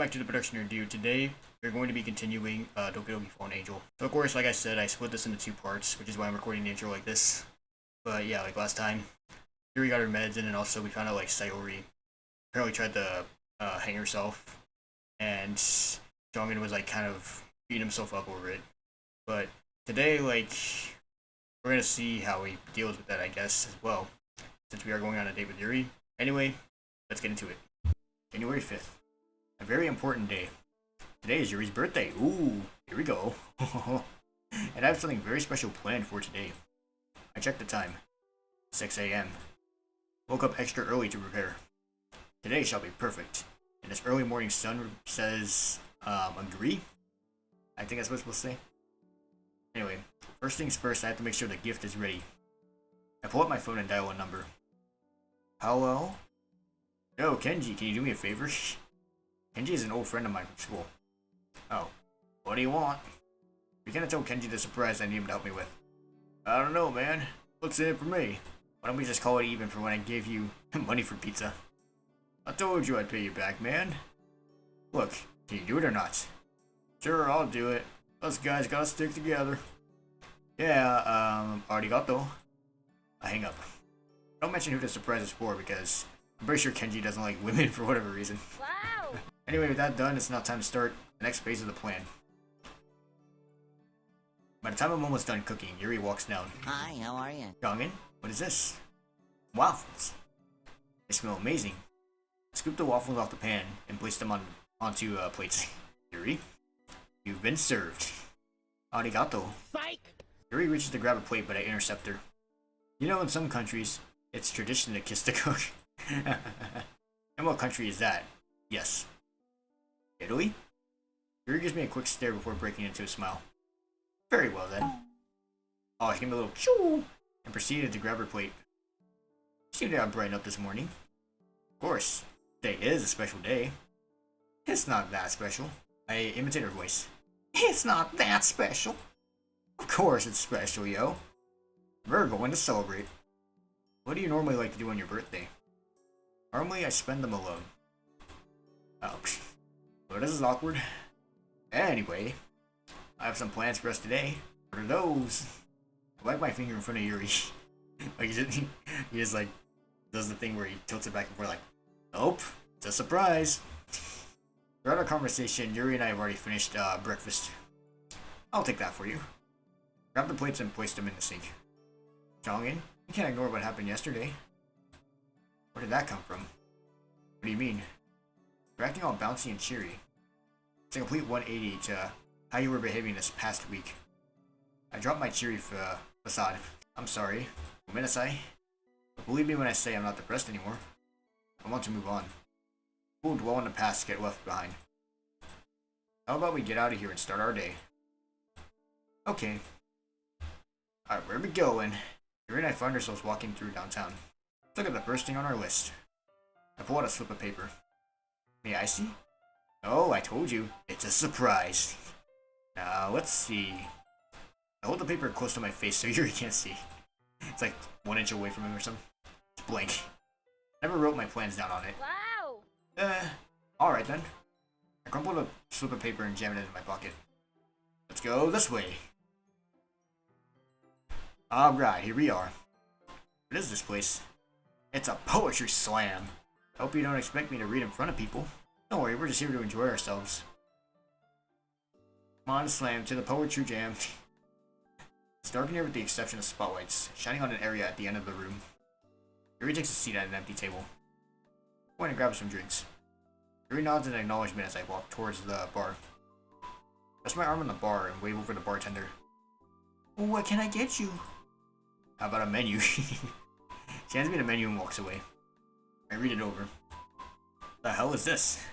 back to the Production-Dude. Today, we're going to be continuing Doki Doki Fallen Angel. So of course, like I said, I split this into two parts, which is why I'm recording the intro like this. But yeah, like last time, Yuri got her meds in, and also we found out like Sayori apparently tried to hang herself, and Jeongin was like kind of beating himself up over it. But today, like, we're gonna see how he deals with that, I guess, as well, since we are going on a date with Yuri. Anyway, let's get into it. January 5th. A very important day. Today is Yuri's birthday. Ooh, here we go. And I have something very special planned for today. I checked the time. 6 a.m. Woke up extra early to prepare. Today shall be perfect. And this early morning sun says, agree? I think that's what it's supposed to say. Anyway, first things first, I have to make sure the gift is ready. I pull up my phone and dial a number. Hello? Yo, Kenji, can you do me a favor? Kenji is an old friend of mine from school. Oh, what do you want? You're gonna tell Kenji the surprise I need him to help me with. I don't know, man. What's in it for me? Why don't we just call it even for when I gave you money for pizza? I told you I'd pay you back, man. Look, can you do it or not? Sure, I'll do it. Us guys gotta stick together. Yeah, arigato. I hang up. Don't mention who the surprise is for because I'm pretty sure Kenji doesn't like women for whatever reason. Wow! Anyway, with that done, it's now time to start the next phase of the plan. By the time I'm almost done cooking, Yuri walks down. Hi, how are you? Jeongin, what is this? Waffles. They smell amazing. Scoop the waffles off the pan and place them onto plates. Yuri, you've been served. Arigato. Psych! Yuri reaches to grab a plate, but I intercept her. You know, in some countries, it's tradition to kiss the cook. And what country is that? Yes. Italy? Yuri gives me a quick stare before breaking into a smile. Very well then. Oh, he gave me a little choo and proceeded to grab her plate. You seem to have brightened up this morning. Of course, today is a special day. It's not that special. I imitate her voice. It's not that special. Of course it's special, yo. We're going to celebrate. What do you normally like to do on your birthday? Normally I spend them alone. Oh, well, this is awkward. Anyway, I have some plans for us today. What are those? I wipe my finger in front of Yuri. Like he just like does the thing where he tilts it back and forth like, nope, it's a surprise. Throughout our conversation, Yuri and I have already finished breakfast. I'll take that for you. Grab the plates and place them in the sink. Jeongin, you can't ignore what happened yesterday. Where did that come from? What do you mean? You're acting all bouncy and cheery. It's a complete 180 to how you were behaving this past week. I dropped my cheery facade. I'm sorry. Omenasai. But believe me when I say I'm not depressed anymore. I want to move on. Who will dwell in the past get left behind? How about we get out of here and start our day? Okay. Alright, where are we going? Yuri and I found ourselves walking through downtown. Let's look at the first thing on our list. I pull out a slip of paper. May I see? Oh, I told you. It's a surprise. Now, let's see. I hold the paper close to my face so Yuri can't see. It's like 1 inch away from him or something. It's blank. I never wrote my plans down on it. Wow! Alright then. I crumpled a slip of paper and jammed it in my pocket. Let's go this way. Alright, here we are. What is this place? It's a poetry slam. I hope you don't expect me to read in front of people. Don't worry, we're just here to enjoy ourselves. Come on, slam to the poetry jam. It's dark in here with the exception of spotlights, shining on an area at the end of the room. Yuri takes a seat at an empty table. I'm going to grab some drinks. Yuri nods in acknowledgement as I walk towards the bar. Rest my arm on the bar and wave over the bartender. What can I get you? How about a menu? She hands me the menu and walks away. I read it over. The hell is this?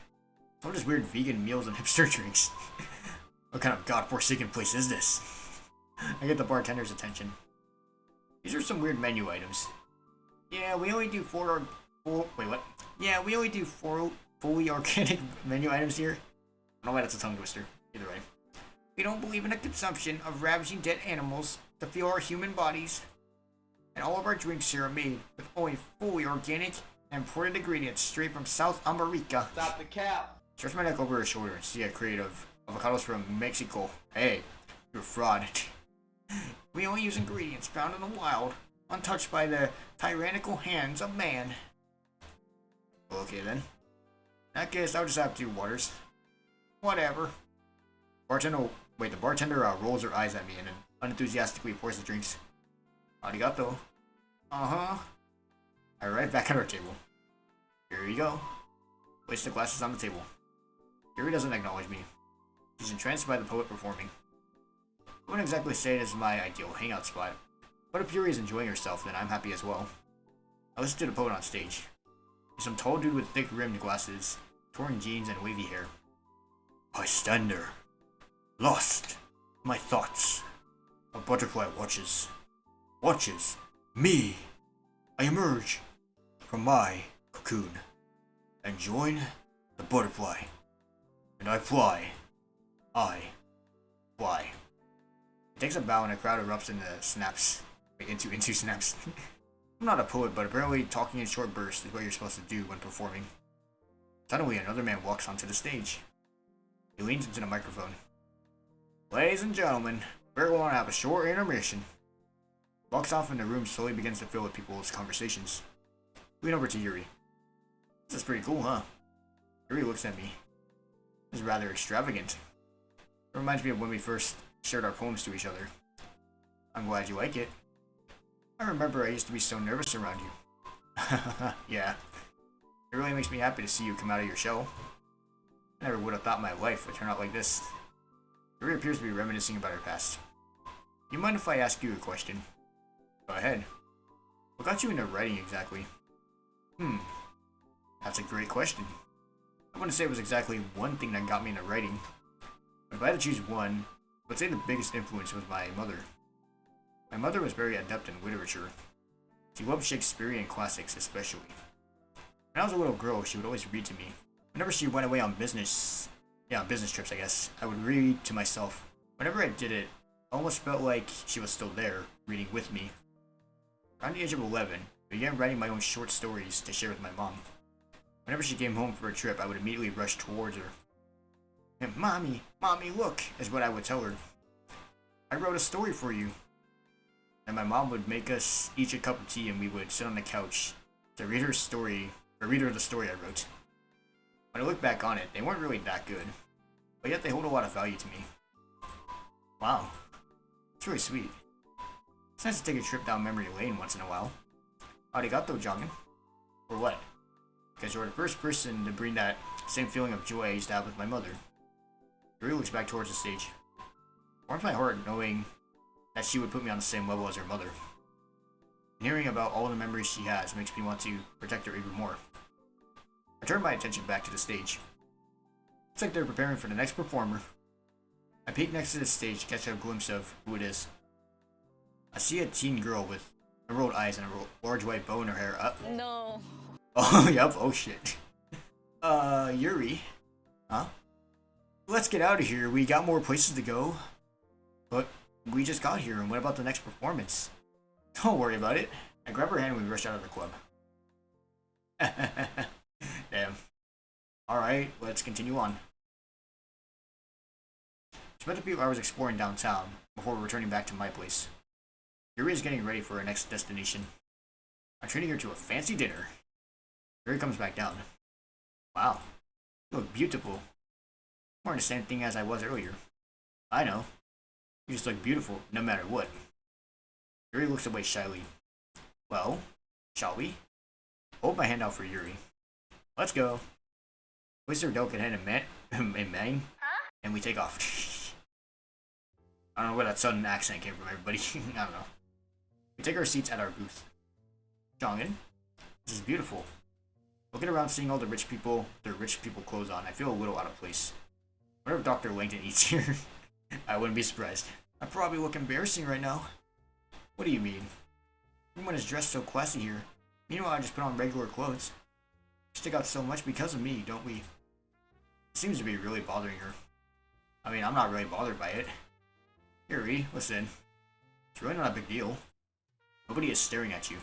What is weird vegan meals and hipster drinks? What kind of godforsaken place is this? I get the bartender's attention. These are some weird menu items. Yeah, we only do wait, what? Yeah, we only do 4 fully organic menu items here. I don't know why that's a tongue twister. Either way. We don't believe in the consumption of ravaging dead animals to fuel our human bodies. And all of our drinks here are made with only fully organic and imported ingredients straight from South America. Stop the cap. Stretch my neck over her shoulder and see a crate of avocados from Mexico. Hey, you're a fraud. We only use ingredients found in the wild, untouched by the tyrannical hands of man. Okay then. In that case, I'll just have 2 waters. Whatever. The bartender rolls her eyes at me and then unenthusiastically pours the drinks. Arigato. Uh-huh. I arrive back at our table. Here you go. Place the glasses on the table. Yuri doesn't acknowledge me. She's entranced by the poet performing. I wouldn't exactly say it is my ideal hangout spot, but if Yuri is enjoying herself, then I'm happy as well. I listen to the poet on stage. He's some tall dude with thick rimmed glasses, torn jeans, and wavy hair. I stand there, lost in my thoughts. A butterfly watches me. I emerge from my cocoon and join the butterfly. And I fly. He takes a bow and a crowd erupts into snaps. Into snaps. I'm not a poet, but apparently talking in short bursts is what you're supposed to do when performing. Suddenly, another man walks onto the stage. He leans into the microphone. Ladies and gentlemen, we're going to have a short intermission. Walks off and the room slowly begins to fill with people's conversations. Lean over to Yuri. This is pretty cool, huh? Yuri looks at me. This is rather extravagant. It reminds me of when we first shared our poems to each other. I'm glad you like it. I remember I used to be so nervous around you. Yeah. It really makes me happy to see you come out of your shell. I never would have thought my life would turn out like this. Yuri appears to be reminiscing about her past. You mind if I ask you a question? Go ahead. What got you into writing exactly? That's a great question. I wouldn't say it was exactly one thing that got me into writing. But if I had to choose one, I'd say the biggest influence was my mother. My mother was very adept in literature. She loved Shakespearean classics especially. When I was a little girl, she would always read to me. Whenever she went away on business trips I guess, I would read to myself. Whenever I did it, I almost felt like she was still there, reading with me. Around the age of 11, I began writing my own short stories to share with my mom. Whenever she came home for a trip, I would immediately rush towards her. And Mommy, look, is what I would tell her. I wrote a story for you. And my mom would make us each a cup of tea and we would sit on the couch to read her the story I wrote. When I look back on it, they weren't really that good, but yet they hold a lot of value to me. Wow, it's really sweet. It's nice to take a trip down memory lane once in a while. Arigato, Jeongin. For what? Because you're the first person to bring that same feeling of joy I used to have with my mother. Yuri looks back towards the stage. It warms my heart knowing that she would put me on the same level as her mother. And hearing about all the memories she has makes me want to protect her even more. I turn my attention back to the stage. Looks like they're preparing for the next performer. I peek next to the stage to catch a glimpse of who it is. I see a teen girl with emerald eyes and a large white bow in her hair. No. Oh, yep, oh shit. Yuri? Huh? Let's get out of here, we got more places to go. But we just got here, and what about the next performance? Don't worry about it. I grab her hand and we rush out of the club. Damn. Alright, let's continue on. Spent a few hours exploring downtown before returning back to my place. Yuri is getting ready for our next destination. I'm treating her to a fancy dinner. Yuri comes back down. Wow, you look beautiful. More the same thing as I was earlier. I know. You just look beautiful no matter what. Yuri looks away shyly. Well, shall we? Hold my hand out for Yuri. Let's go. Place her delicate hand in mine, and we take off. I don't know where that sudden accent came from, everybody. I don't know. We take our seats at our booth. Jeongin, this is beautiful. Looking around seeing all the rich people, their rich people clothes on, I feel a little out of place. I wonder if Dr. Langton eats here. I wouldn't be surprised. I probably look embarrassing right now. What do you mean? Everyone is dressed so classy here. Meanwhile, I just put on regular clothes. We stick out so much because of me, don't we? It seems to be really bothering her. I mean, I'm not really bothered by it. Yuri, listen. It's really not a big deal. Nobody is staring at you.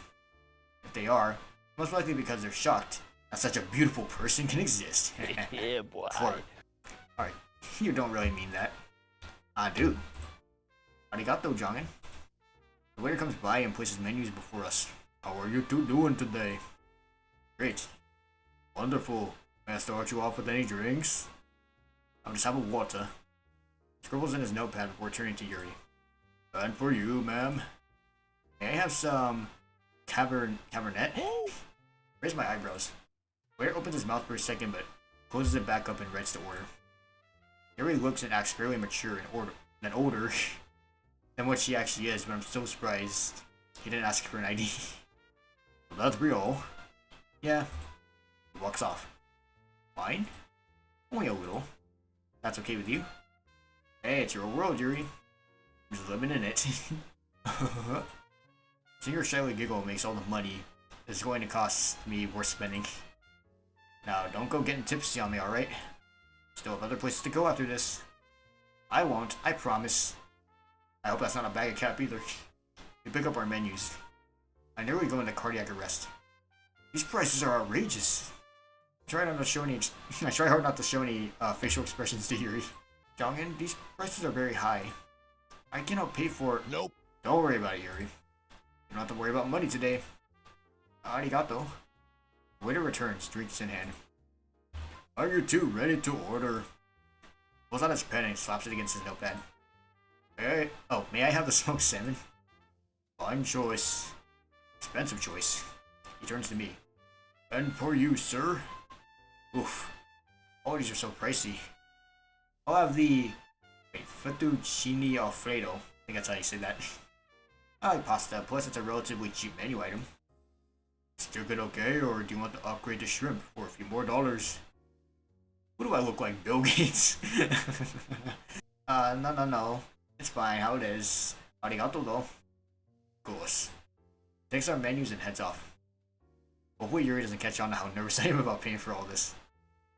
If they are, most likely because they're shocked that such a beautiful person can exist. Yeah, boy. Alright, you don't really mean that. I do. Arigato, Jeongin. The waiter comes by and places menus before us. How are you two doing today? Great. Wonderful. May I start you off with any drinks? I'll just have a water. Scribbles in his notepad before turning to Yuri. And for you, ma'am. May I have some Cabernet? Raise my eyebrows. Waiter opens his mouth for a second, but closes it back up and writes the order. Yuri looks and acts fairly mature and older than what she actually is, but I'm so surprised he didn't ask for an ID. Well, that's real. Yeah. He walks off. Fine? Only a little. That's okay with you? Hey, it's your world, Yuri. I'm just living in it. Seeing her shyly giggle makes all the money it's going to cost me worth spending. Now, don't go getting tipsy on me, alright? Still have other places to go after this. I won't, I promise. I hope that's not a bag of cap either. We pick up our menus. I nearly go into cardiac arrest. These prices are outrageous. I try hard not to show any facial expressions to Yuri. Jeongin, these prices are very high. I cannot pay for. Nope. Don't worry about it, Yuri. You don't have to worry about money today. Arigato. The waiter returns, drinks in hand. Are you two ready to order? Pulls out his pen and slaps it against his notepad. May I have the smoked salmon? Fine choice. Expensive choice. He turns to me. And for you, sir? Oof. All these are so pricey. I'll have the fettuccine alfredo. I think that's how you say that. I like pasta, plus it's a relatively cheap menu item. Still good okay, or do you want to upgrade the shrimp for a few more dollars? What do I look like, Bill Gates? No. It's fine, how it is. Arigato though. Of course. Takes our menus and heads off. Hopefully Yuri doesn't catch on to how nervous I am about paying for all this.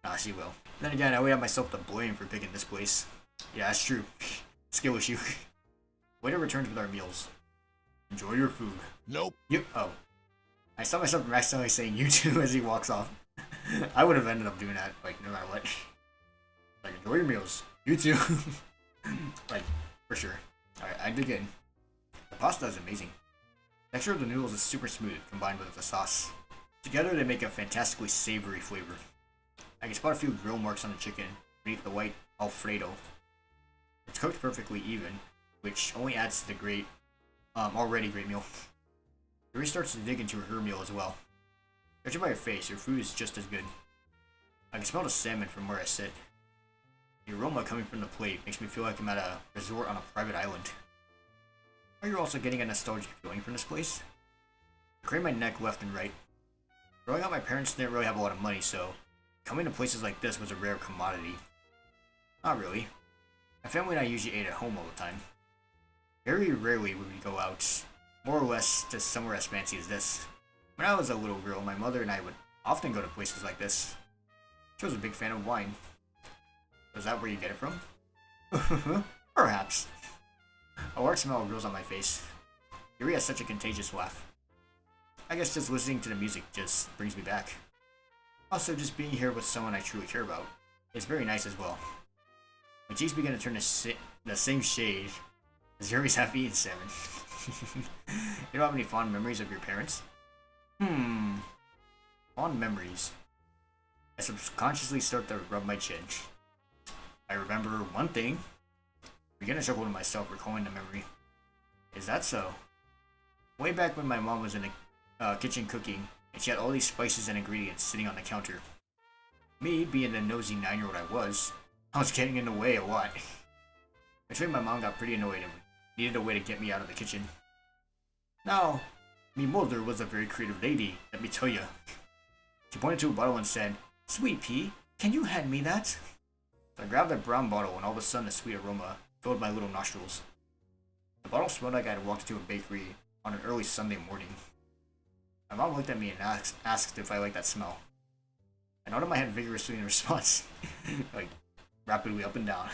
Nah, she will. Then again, I would have myself to blame for picking this place. Yeah, that's true. Skill issue. Waiter returns with our meals. Enjoy your food. Nope. I stopped myself from accidentally saying you too as he walks off. I would have ended up doing that, like, no matter what. Like, enjoy your meals. You too. Like, for sure. Alright, I dig in. The pasta is amazing. The texture of the noodles is super smooth, combined with the sauce. Together, they make a fantastically savory flavor. I can spot a few grill marks on the chicken beneath the white Alfredo. It's cooked perfectly even, which only adds to the already great meal. Yuri starts to dig into her meal as well. Judging by her face, her food is just as good. I can smell the salmon from where I sit. The aroma coming from the plate makes me feel like I'm at a resort on a private island. Are you also getting a nostalgic feeling from this place? I crane my neck left and right. Growing up, my parents didn't really have a lot of money, so coming to places like this was a rare commodity. Not really. My family and I usually ate at home all the time. Very rarely would we go out, more or less to somewhere as fancy as this. When I was a little girl, my mother and I would often go to places like this. She was a big fan of wine. Was that where you get it from? Perhaps. A large smile grows on my face. Yuri has such a contagious laugh. I guess just listening to the music just brings me back. Also, just being here with someone I truly care about is very nice as well. My cheeks begin to turn the same shade as Yuri's half-eaten salmon. You don't have any fond memories of your parents? Fond memories. I subconsciously start to rub my chin. I remember one thing. I begin to chuckle to myself, recalling the memory. Is that so? Way back when my mom was in the kitchen cooking, and she had all these spices and ingredients sitting on the counter. Me, being the nosy 9-year-old I was getting in the way a lot. Eventually my mom got pretty annoyed and needed a way to get me out of the kitchen. Now, me mother was a very creative lady, let me tell ya. She pointed to a bottle and said, "Sweet pea, can you hand me that?" So I grabbed that brown bottle and all of a sudden a sweet aroma filled my little nostrils. The bottle smelled like I had walked into a bakery on an early Sunday morning. My mom looked at me and asked if I liked that smell. I nodded my head vigorously in response, like rapidly up and down.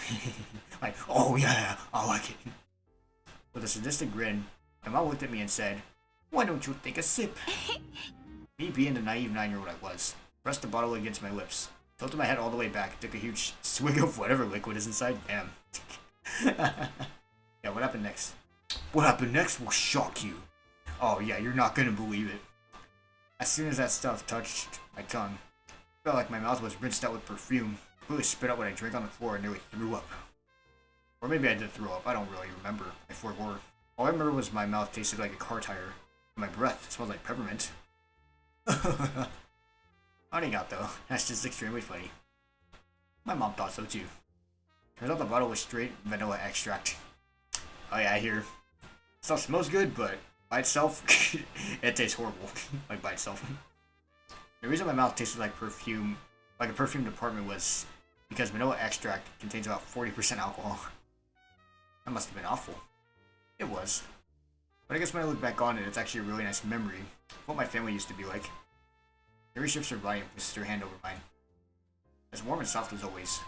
Like, oh yeah, I like it. With a sadistic grin, my mom looked at me and said, "Why don't you take a sip?" Me being the naive 9-year-old I was, Pressed the bottle against my lips. Tilted my head all the way back. Took a huge swig of whatever liquid is inside. Damn. Yeah, what happened next? What happened next will shock you. Oh yeah, you're not gonna believe it. As soon as that stuff touched my tongue, it felt like my mouth was rinsed out with perfume. I completely spit out what I drank on the floor and nearly threw up. Or maybe I did throw up. I don't really remember. I forbore. All I remember was my mouth tasted like a car tire. And my breath smelled like peppermint. Funny out though. That's just extremely funny. My mom thought so too. Turns out the bottle was straight vanilla extract. Oh yeah, I hear. Stuff smells good, but by itself, it tastes horrible. Like by itself. The reason my mouth tasted like perfume, like a perfume department, was because vanilla extract contains about 40% alcohol. That must have been awful. It was. But I guess when I look back on it, it's actually a really nice memory of what my family used to be like. Yuri shifts her body and places her hand over mine. As warm and soft as always.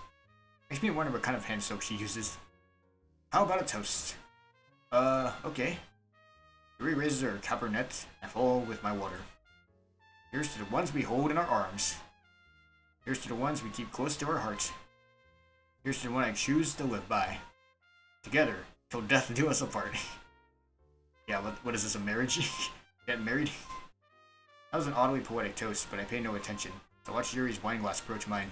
Makes me wonder what kind of hand soap she uses. How about a toast? Okay. Yuri raises her cabernet and I follow with my water. Here's to the ones we hold in our arms. Here's to the ones we keep close to our hearts. Here's to the one I choose to live by. Together, till death do us apart. Yeah, what is this, a marriage? Getting married? That was an oddly poetic toast, but I paid no attention. So I watched Yuri's wine glass approach mine.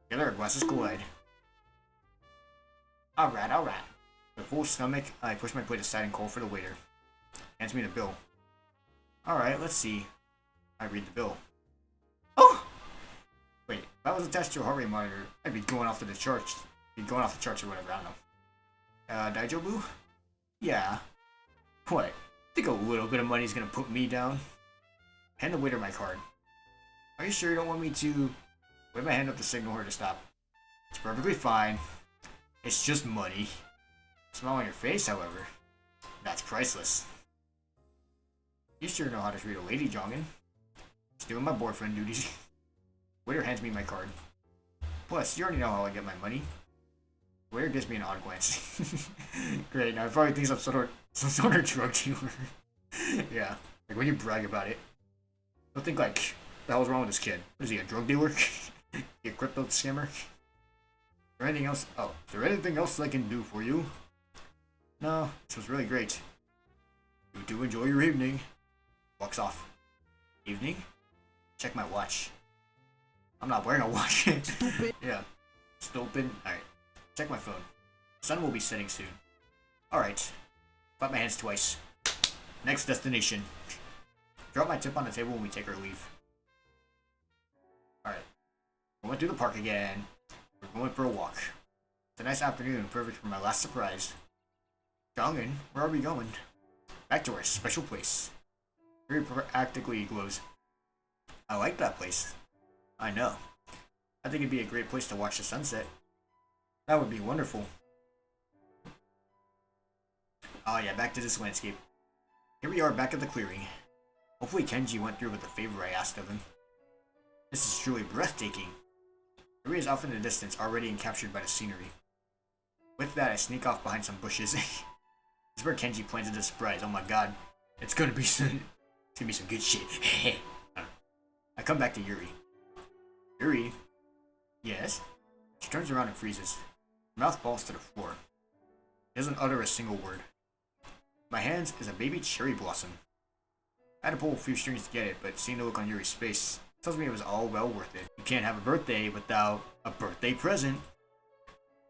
Together our glasses collide. Alright, alright. With a full stomach, I push my plate aside and call for the waiter. Hands me the bill. Alright, let's see. I read the bill. Oh! Wait, if I was attached to a heart rate monitor, I'd be going off to the charts. Be going off the charts or whatever, I don't know. Daijobu? Yeah. What? Think a little bit of money's gonna put me down? Hand the waiter my card. Are you sure you don't want me to wave my hand up to signal her to stop? It's perfectly fine. It's just money. Smile on your face, however. That's priceless. You sure know how to treat a lady, Jeongin. Just doing my boyfriend duties. Waiter hands me my card. Plus, you already know how I get my money. Waiter gives me an odd glance. Great, now he probably thinks I'm some sort of drug dealer. Yeah, like when you brag about it. Don't think like, what the hell's wrong with this kid? What is he, a drug dealer? A crypto scammer? Is there anything else? Oh, is there anything else I can do for you? No, this was really great. You do enjoy your evening. Walks off. Evening? Check my watch. I'm not wearing a watch. Stupid. Yeah. Stupid. Alright. Check my phone. Sun will be setting soon. Alright. Clap my hands twice. Next destination. Drop my tip on the table when we take our leave. Alright. We went through the park again. We're going for a walk. It's a nice afternoon, perfect for my last surprise. Jeongin, where are we going? Back to our special place. Very practically glows. I like that place. I know. I think it'd be a great place to watch the sunset. That would be wonderful. Oh yeah, back to this landscape. Here we are back at the clearing. Hopefully Kenji went through with the favor I asked of him. This is truly breathtaking. Yuri is off in the distance, already encaptured by the scenery. With that, I sneak off behind some bushes. This is where Kenji planted a surprise. Oh my god. It's gonna be some good shit. I come back to Yuri. Yuri? Yes? She turns around and freezes. Her mouth falls to the floor. She doesn't utter a single word. My hands is a baby cherry blossom. I had to pull a few strings to get it, but seeing the look on Yuri's face tells me it was all well worth it. You can't have a birthday without a birthday present.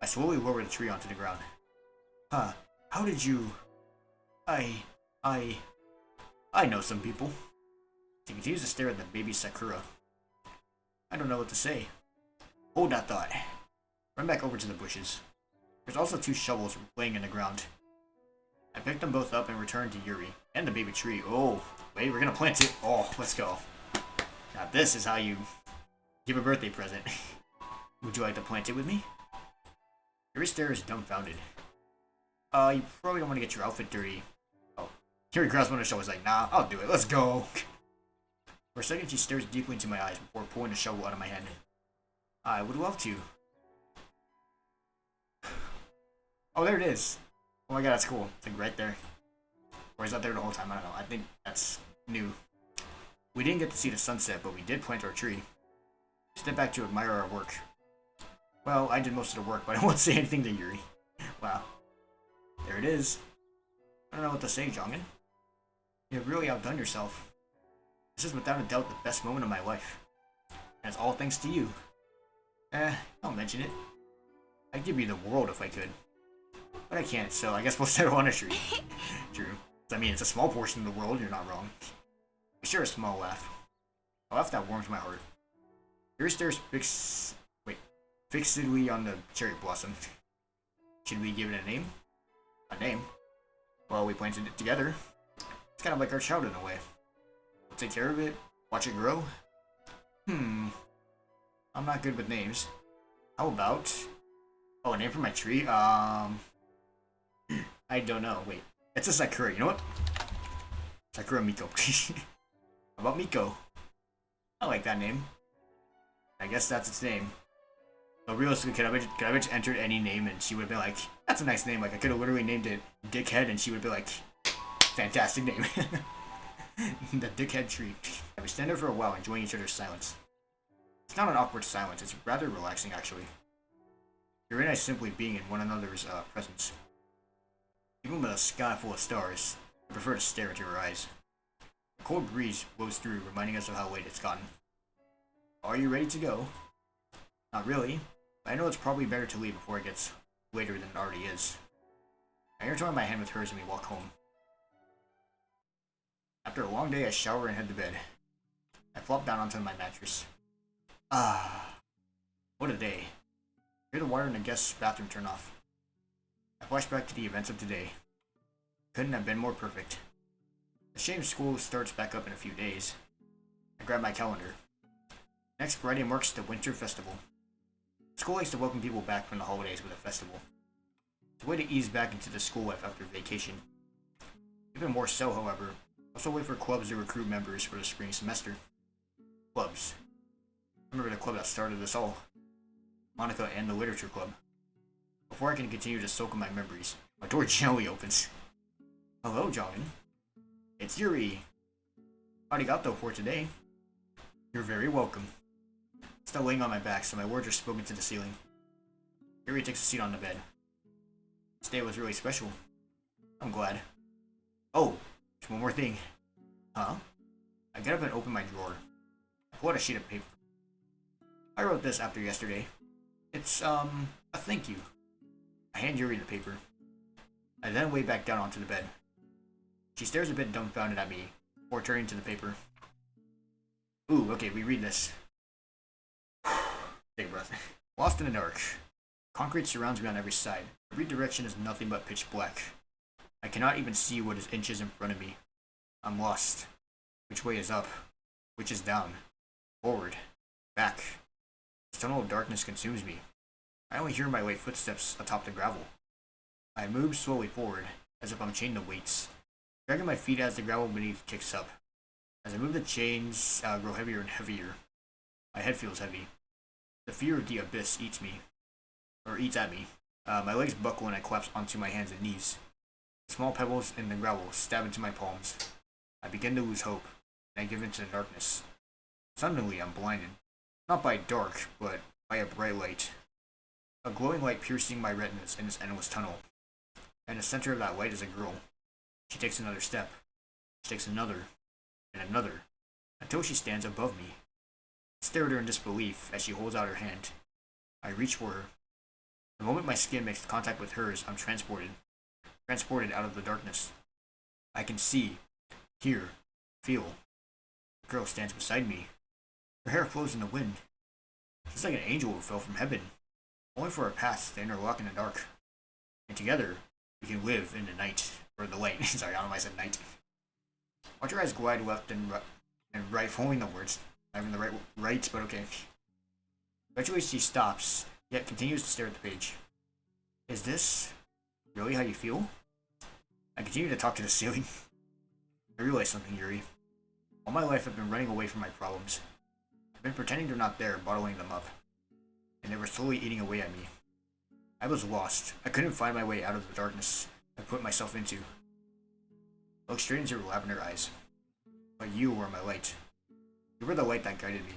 I slowly lower the tree onto the ground. Huh, how did you... I know some people. She continues to stare at the baby Sakura. I don't know what to say. Hold that thought. Run back over to the bushes. There's also 2 shovels laying in the ground. I picked them both up and returned to Yuri. And the baby tree. Oh, wait, we're gonna plant it. Oh, let's go. Now this is how you give a birthday present. Would you like to plant it with me? Yuri's stare is dumbfounded. You probably don't want to get your outfit dirty. Oh, Yuri grabs one of the shovels like, nah, I'll do it. Let's go. For a second, she stares deeply into my eyes before pulling the shovel out of my hand. I would love to. Oh, there it is. Oh my god, that's cool. It's like right there. Or is that there the whole time? I don't know. I think that's new. We didn't get to see the sunset, but we did plant our tree. Step back to admire our work. Well, I did most of the work, but I won't say anything to Yuri. Wow. There it is. I don't know what to say, Jeongin. You have really outdone yourself. This is without a doubt the best moment of my life. And it's all thanks to you. Don't mention it. I'd give you the world if I could. But I can't, so I guess we'll settle on a tree. True. I mean, it's a small portion of the world, you're not wrong. But sure, a small laugh. A laugh that warms my heart. Yuri stares fixedly on the cherry blossom. Should we give it a name? A name? Well, we planted it together. It's kind of like our child in a way. We'll take care of it, watch it grow. I'm not good with names. How about... Oh, a name for my tree? I don't know. Wait. It's a Sakura. You know what? Sakura Miko. How about Miko? I like that name. I guess that's its name. But realistically, could I have just entered any name and she would have been like, that's a nice name. Like, I could have literally named it Dickhead and she would be like, fantastic name. The Dickhead tree. And we stand there for a while, enjoying each other's silence. It's not an awkward silence. It's rather relaxing, actually. You're and I simply being in one another's presence. Even with a sky full of stars, I prefer to stare into her eyes. A cold breeze blows through, reminding us of how late it's gotten. Are you ready to go? Not really, but I know it's probably better to leave before it gets later than it already is. I intertwine my hand with hers and we walk home. After a long day, I shower and head to bed. I flop down onto my mattress. What a day. I hear the water in the guest's bathroom turn off. I flash back to the events of today. Couldn't have been more perfect. A shame school starts back up in a few days. I grab my calendar. Next Friday marks the Winter Festival. School likes to welcome people back from the holidays with a festival. It's a way to ease back into the school life after vacation. Even more so, however, also wait for clubs to recruit members for the spring semester. Clubs. I remember the club that started us all. Monica and the Literature Club. Before I can continue to soak in my memories, my door gently opens. Hello, Jeongin. It's Yuri. Arigato for today. You're very welcome. Still laying on my back, so my words are spoken to the ceiling. Yuri takes a seat on the bed. This day was really special. I'm glad. Oh, there's one more thing. Huh? I get up and open my drawer. I pull out a sheet of paper. I wrote this after yesterday. It's, a thank you. I hand Yuri the paper. I then lay back down onto the bed. She stares a bit dumbfounded at me, before turning to the paper. Ooh, okay, we read this. Take a breath. Lost in the dark. Concrete surrounds me on every side. Every direction is nothing but pitch black. I cannot even see what is inches in front of me. I'm lost. Which way is up? Which is down? Forward. Back. This tunnel of darkness consumes me. I only hear my light footsteps atop the gravel. I move slowly forward, as if I'm chained to weights, dragging my feet as the gravel beneath kicks up. As I move, the chains grow heavier and heavier. My head feels heavy. The fear of the abyss eats at me. My legs buckle and I collapse onto my hands and knees. Small pebbles in the gravel stab into my palms. I begin to lose hope, and I give in to the darkness. Suddenly, I'm blinded. Not by dark, but by a bright light. A glowing light piercing my retinas in this endless tunnel. And the center of that light is a girl. She takes another step. She takes another, and another, until she stands above me. I stare at her in disbelief as she holds out her hand. I reach for her. The moment my skin makes contact with hers, I'm transported out of the darkness. I can see, hear, feel. The girl stands beside me. Her hair flows in the wind. She's like an angel who fell from heaven, only for our paths to interlock in the dark. And together, we can live in the night, or the light. Sorry, I don't know why I said night. Watch her eyes glide left and right, following the words. Not even the right, but okay. Eventually she stops, yet continues to stare at the page. Is this really how you feel? I continue to talk to the ceiling. I realize something, Yuri. All my life I've been running away from my problems. I've been pretending they're not there, bottling them up. And they were slowly eating away at me. I was lost. I couldn't find my way out of the darkness I put myself into. I looked straight into her lavender eyes. But you were my light. You were the light that guided me.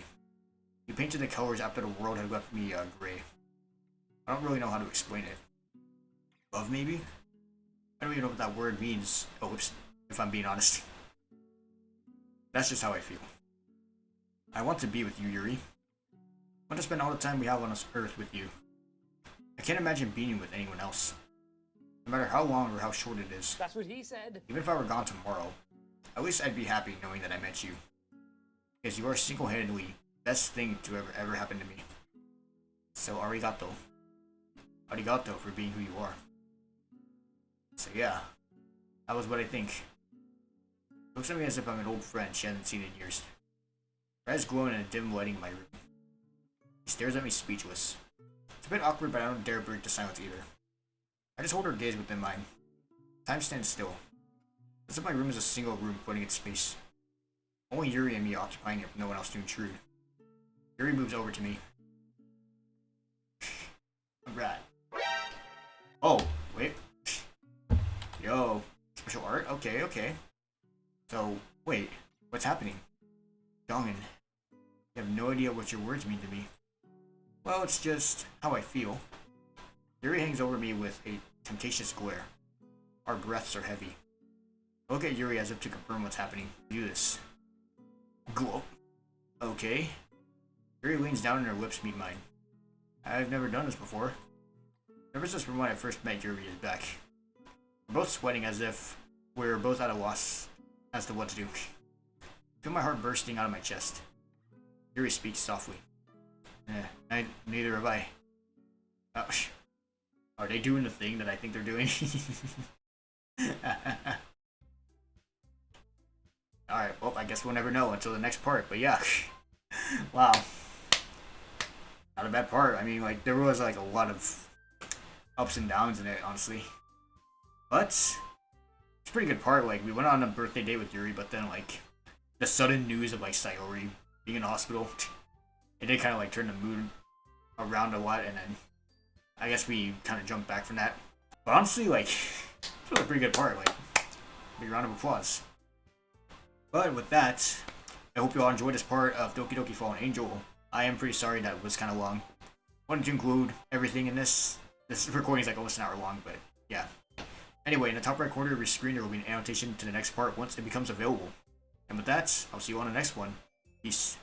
You painted the colors after the world had left me gray. I don't really know how to explain it. Love, maybe? I don't even know what that word means. Oh, whoops. If I'm being honest. That's just how I feel. I want to be with you, Yuri. I want to spend all the time we have on this earth with you. I can't imagine being with anyone else. No matter how long or how short it is. That's what he said. Even if I were gone tomorrow, at least I'd be happy knowing that I met you. Because you are single-handedly the best thing to ever happen to me. So arigato. Arigato for being who you are. So yeah, that was what I think. Looks at me as if I'm an old friend she hasn't seen in years. Her eyes glow in a dim lighting in my room. She stares at me speechless. It's a bit awkward, but I don't dare break the silence either. I just hold her gaze within mine. Time stands still. As if my room is a single room floating in space. Only Yuri and me occupying it with no one else to intrude. Yuri moves over to me. Alright. Oh, wait. Yo. Special art? Okay, okay. So, wait. What's happening? Jeongin, you have no idea what your words mean to me. Well, it's just how I feel. Yuri hangs over me with a temptatious glare. Our breaths are heavy. I look at Yuri as if to confirm what's happening. Do this. Glop. Okay. Yuri leans down and her lips meet mine. I've never done this before. Nervousness from when I first met Yuri is back. We're both sweating as if we're both at a loss as to what to do. I feel my heart bursting out of my chest. Yuri speaks softly. Neither have I. Are they doing the thing that I think they're doing? Alright, well, I guess we'll never know until the next part, but yeah. Wow. Not a bad part. I mean, like, there was, like, a lot of ups and downs in it, honestly. But, it's a pretty good part. Like, we went on a birthday date with Yuri, but then, like, the sudden news of, like, Sayori being in the hospital, it did kind of, like, turn the mood around a lot, and then I guess we kind of jumped back from that. But honestly, like, it was a pretty good part. Like, big round of applause. But with that, I hope you all enjoyed this part of Doki Doki Fallen Angel. I am pretty sorry that it was kind of long. I wanted to include everything in this. This recording is like almost an hour long, but yeah. Anyway, in the top right corner of your screen, there will be an annotation to the next part once it becomes available. And with that, I'll see you on the next one. Peace.